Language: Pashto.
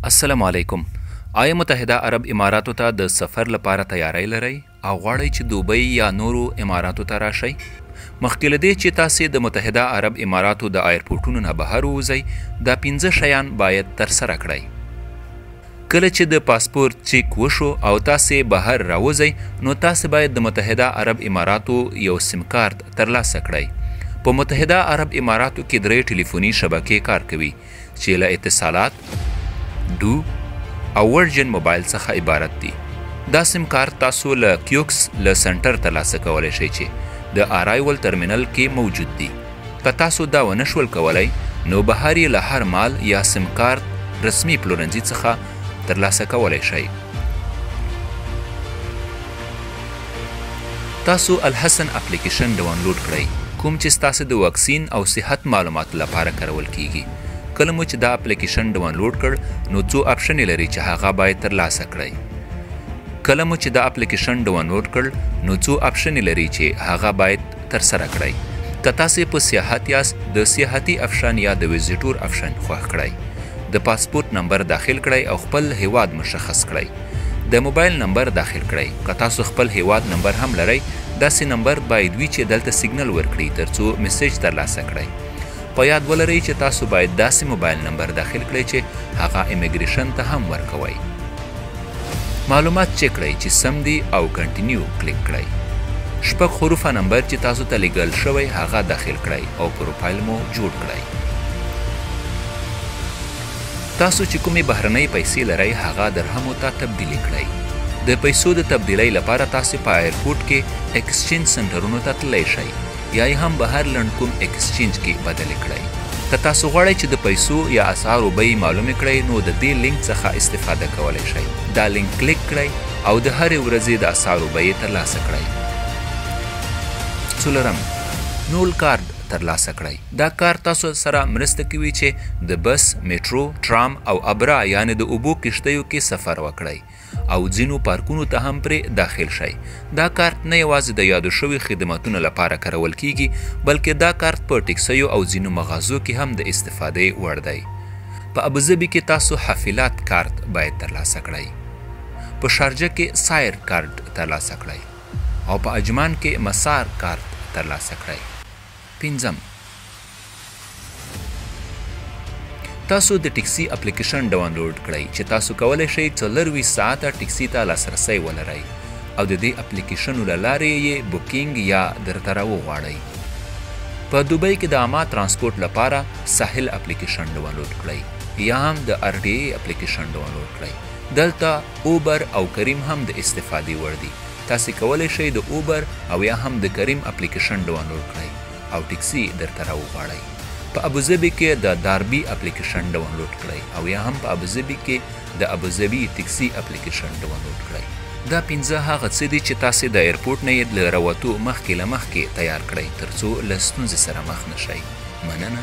السلام علیکم. آیا متحده عرب اماراتو ته د سفر لپاره تیاری لرئ او غواړئ چې دوبۍ یا نورو اماراتو ته راشئ؟ مخکې له دې چې تاسې د متحده عرب اماراتو د ایرپورټونو نه بهر ووځئ، دا 15 شیان باید ترسره کړئ. کله چې د پاسپورت چیک وشو او تاسې بهر راوځئ، نو تاسې باید د متحده عرب اماراتو یو سیم کارت ترلاسه کړئ. په متحده عرب اماراتو کې 3 ټلیفوني شبکې کار کوي چې له اتصالات، ډو او ورجن موبایل څخه عبارت دي. دا سیم کارت تاسو له کیوکس له سنټر ترلاسه کولی شئ چې د ارایول ترمینل کې موجود دي. که تاسو دا ونه شول کولی، نو بهر یې له هر مال یا سیم کارت رسمي پلورنځي څخه ترلاسه کولی شئ. تاسو الحسن اپلیکیشن ډاونلوډ کړئ، کوم چې ستاسو د واکسین او صحت معلوماتو لپاره کارول کیږي. کله مو چې دا اپلیکیشن ډاونلوډ کړ، نو څو آپشنې لري چې هغه باید ترلاسه کړئ. کله مو چې دا اپلیکیشن ډاونلوډ کړ، نو څو آپشنې لري چې هغه باید ترسره کړئ. که تاسې په سیاحت یاست، د سیاحتي آپشن یا د ویزیټور آپشن خوښ کړئ. د پاسپورت نمبر داخل کړئ او خپل هیواد مشخص کړئ. د موبایل نمبر داخل کړئ. که تاسو خپل هیواد نمبر هم لرئ، داسې نمبر باید وي چې دلته سیګنل ورکړي ترڅو میسیج ترلاسه کړئ. په یاد ولرئ چې تاسو باید داسې موبایل نمبر داخل کړئ چې هغه امیګریشن ته هم ورکوئ. معلومات چک کړئ چې سم دي او کنټینیو کلیک کړئ. 6 حروفه نمبر چې تاسو ته لیږل شوی هغه داخل کړئ او پروفایل مو جوړ کړئ. تاسو چې کومې بهرنۍ پیسې لرئ هغه درهمو ته تبدیلي کړئ. د پیسو د تبدیلۍ لپاره تاسو په ایرپورټ کې ایکسچینج سنټرونو ته تللی شئ یا یې هم بهر لنډ کوم ایکسچینج کې بدلې کړئ. که تاسو غواړئ چې د پیسو یا اسعارو بیې معلومې کړئ، نو د دې لینک څخه استفاده کولی شئ. دا لینک کلیک کړئ او د هرې ورځې د اسعارو بیې ترلاسه کړئ. 4 نول کارت ترلاسه کړئ. دا کارت تاسو سره مرسته کوي چې د بس، میټرو، ټرام او ابرا یعنې د اوبو کښتیو کې سفر وکړئ او ځینو پارکونو ته هم پرې داخل شئ. دا کارت نه یوازې د یادو شوي خدماتونو لپاره کارول کیږي، بلکې دا کارت په ټکسیو او ځینو مغازو کې هم د استفادې وړ دی. په ابوظبي کې تاسو حافلات کارت باید ترلاسه کړئ. په شارجه کې سایر کارت ترلاسه کړئ او په عجمان کې مسار کارت ترلاسه کړئ. 5 تاسو د ټکسي اپلیکیشن ډاونلوډ کړئ چې تاسو کولی شئ 24 ساعته ټکسي ته لاسرسی ولرئ او د دې اپلیکیشنو له لارې یې بوکینګ یا درته راوغواړئ. په دوبۍ کې د عامه ترانسپورټ لپاره ساحل اپلیکیشن ډاونلوډ کړئ یا هم د RTA اپلیکیشن ډاونلوډ کړئ. دلته اوبر او کریم هم د استفادې وړ دي. تاسو کولی شئ د اوبر او یا هم د کریم اپلیکیشن ډاونلوډ کړئ او ټکسي درته راوغواړئ. په ابوظبي کې د داربي اپلیکیشن ډاونلوډ کړئ او یا هم په ابوظبي کې د ابوظبي ټکسي اپلیکیشن ډاونلوډ کړئ. دا 15 هغه څه دي چې تاسو د ایرپورټ نه له راوتو مخکې له مخکې تیار کړئ ترڅو له ستونزې سره مخ نشئ. مننه.